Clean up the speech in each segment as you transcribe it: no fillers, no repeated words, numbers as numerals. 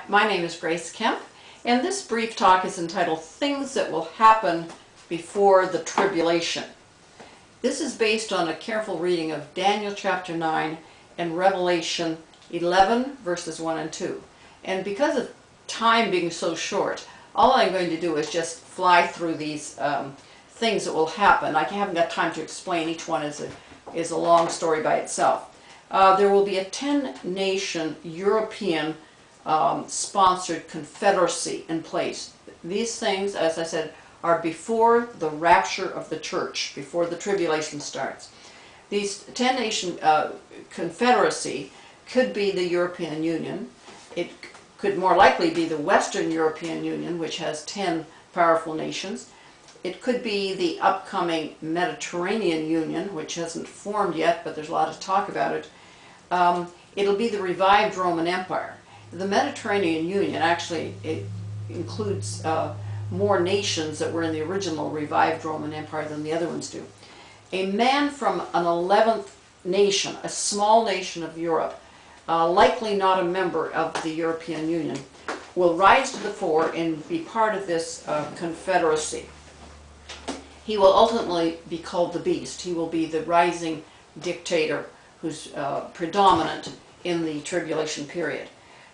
My name is Grace Kemp, and this brief talk is entitled Things That Will Happen Before the Tribulation. This is based on a careful reading of Daniel chapter 9 and Revelation 11 verses 1 and 2. And because of time being so short, all I'm going to do is just fly through these things that will happen. I haven't got time to explain. Each one is a long story by itself. There will be a 10-nation European sponsored confederacy in place. These things, as I said, are before the rapture of the church, before the tribulation starts. These 10-nation confederacy could be the European Union. It could more likely be the Western European Union, which has 10 powerful nations. It could be the upcoming Mediterranean Union, which hasn't formed yet, but there's a lot of talk about it. It'll be the revived Roman Empire. The Mediterranean Union actually includes more nations that were in the original revived Roman Empire than the other ones do. A man from an 11th nation, a small nation of Europe, likely not a member of the European Union, will rise to the fore and be part of this confederacy. He will ultimately be called the Beast. He will be the rising dictator who's predominant in the tribulation period.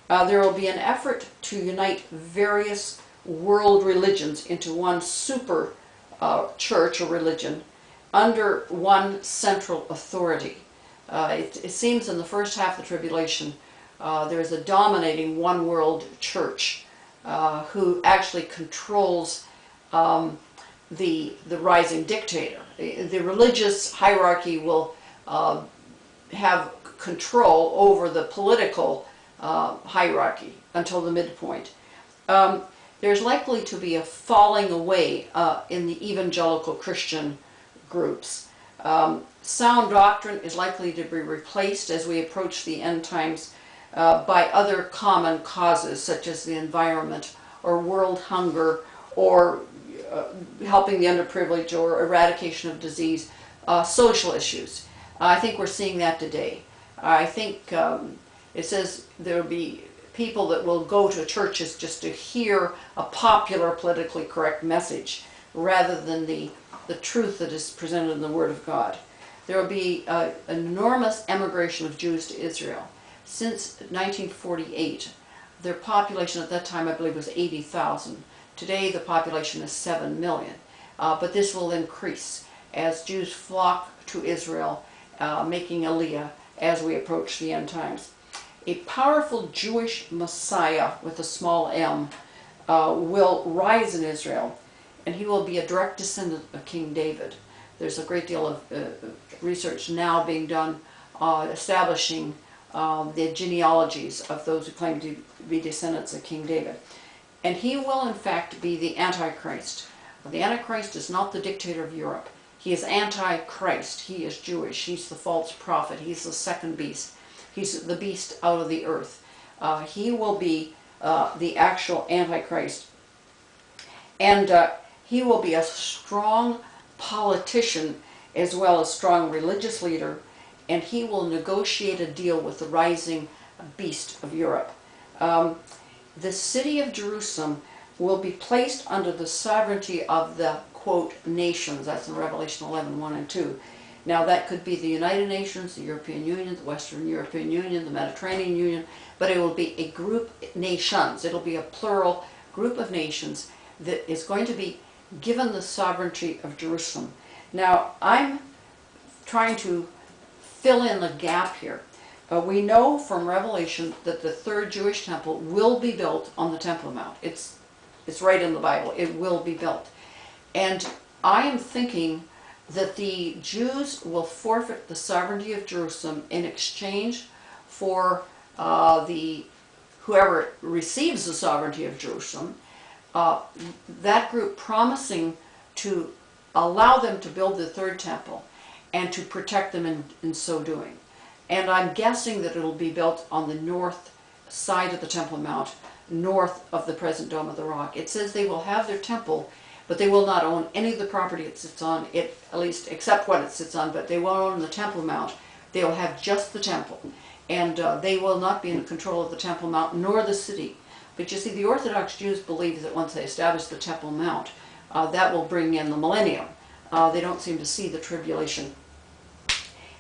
There will be an effort to unite various world religions into one super church or religion under one central authority. It seems in the first half of the tribulation there is a dominating one world church who actually controls the rising dictator. The religious hierarchy will have control over the political hierarchy until the midpoint. There's likely to be a falling away in the evangelical Christian groups. Sound doctrine is likely to be replaced as we approach the end times by other common causes such as the environment or world hunger or helping the underprivileged or eradication of disease, social issues. I think we're seeing that today. I think it says there will be people that will go to churches just to hear a popular, politically correct message rather than the truth that is presented in the Word of God. There will be an enormous emigration of Jews to Israel. Since 1948, their population at that time, I believe, was 80,000. Today, the population is 7 million. But this will increase as Jews flock to Israel, making Aliyah as we approach the end times. A powerful Jewish Messiah with a small m will rise in Israel, and he will be a direct descendant of King David. There's a great deal of research now being done establishing the genealogies of those who claim to be descendants of King David. And he will in fact be the Antichrist. The Antichrist is not the dictator of Europe. He is Antichrist. He is Jewish. He's the false prophet. He's the second beast. He's the beast out of the earth. He will be the actual Antichrist. And he will be a strong politician as well as strong religious leader, and he will negotiate a deal with the rising beast of Europe. The city of Jerusalem will be placed under the sovereignty of the, quote, nations. That's in Revelation 11, 1 and 2. Now that could be the United Nations, the European Union, the Western European Union, the Mediterranean Union, but it will be a group, nations. It'll be a plural group of nations that is going to be given the sovereignty of Jerusalem. Now I'm trying to fill in the gap here. We know from Revelation that the third Jewish temple will be built on the Temple Mount. It's right in the Bible. It will be built. And I am thinking that the Jews will forfeit the sovereignty of Jerusalem in exchange for whoever receives the sovereignty of Jerusalem, that group promising to allow them to build the third temple and to protect them in so doing. And I'm guessing that it'll be built on the north side of the Temple Mount, north of the present Dome of the Rock. It says they will have their temple, but they will not own any of the property it sits on, at least except what it sits on, but they won't own the Temple Mount. They will have just the temple. and they will not be in control of the Temple Mount nor the city. But you see, the Orthodox Jews believe that once they establish the Temple Mount, that will bring in the millennium. They don't seem to see the tribulation.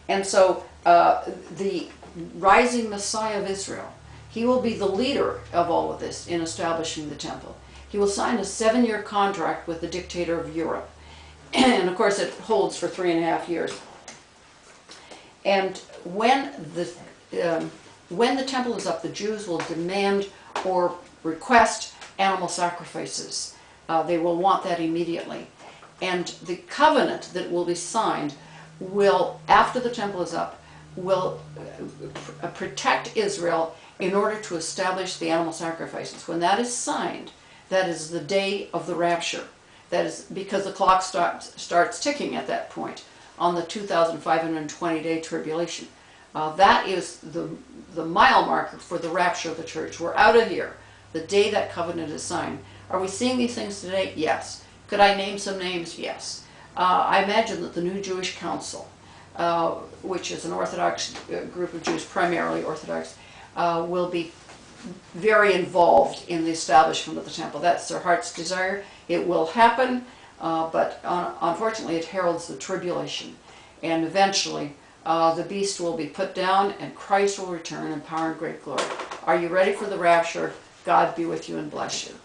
And so the rising Messiah of Israel, he will be the leader of all of this in establishing the temple. He will sign a 7-year contract with the dictator of Europe. And of course it holds for 3.5 years. And when the temple is up, the Jews will demand or request animal sacrifices. They will want that immediately. And the covenant that will be signed will, after the temple is up, will protect Israel in order to establish the animal sacrifices. When that is signed, that is the day of the rapture. That is because the clock starts ticking at that point on the 2,520-day tribulation. That is the mile marker for the rapture of the church. We're out of here the day that covenant is signed. Are we seeing these things today? Yes. Could I name some names? Yes. I imagine that the New Jewish Council, which is an Orthodox group of Jews, primarily Orthodox, will be very involved in the establishment of the temple. That's their heart's desire. It will happen, but unfortunately it heralds the tribulation. And eventually the beast will be put down and Christ will return in power and great glory. Are you ready for the rapture? God be with you and bless you.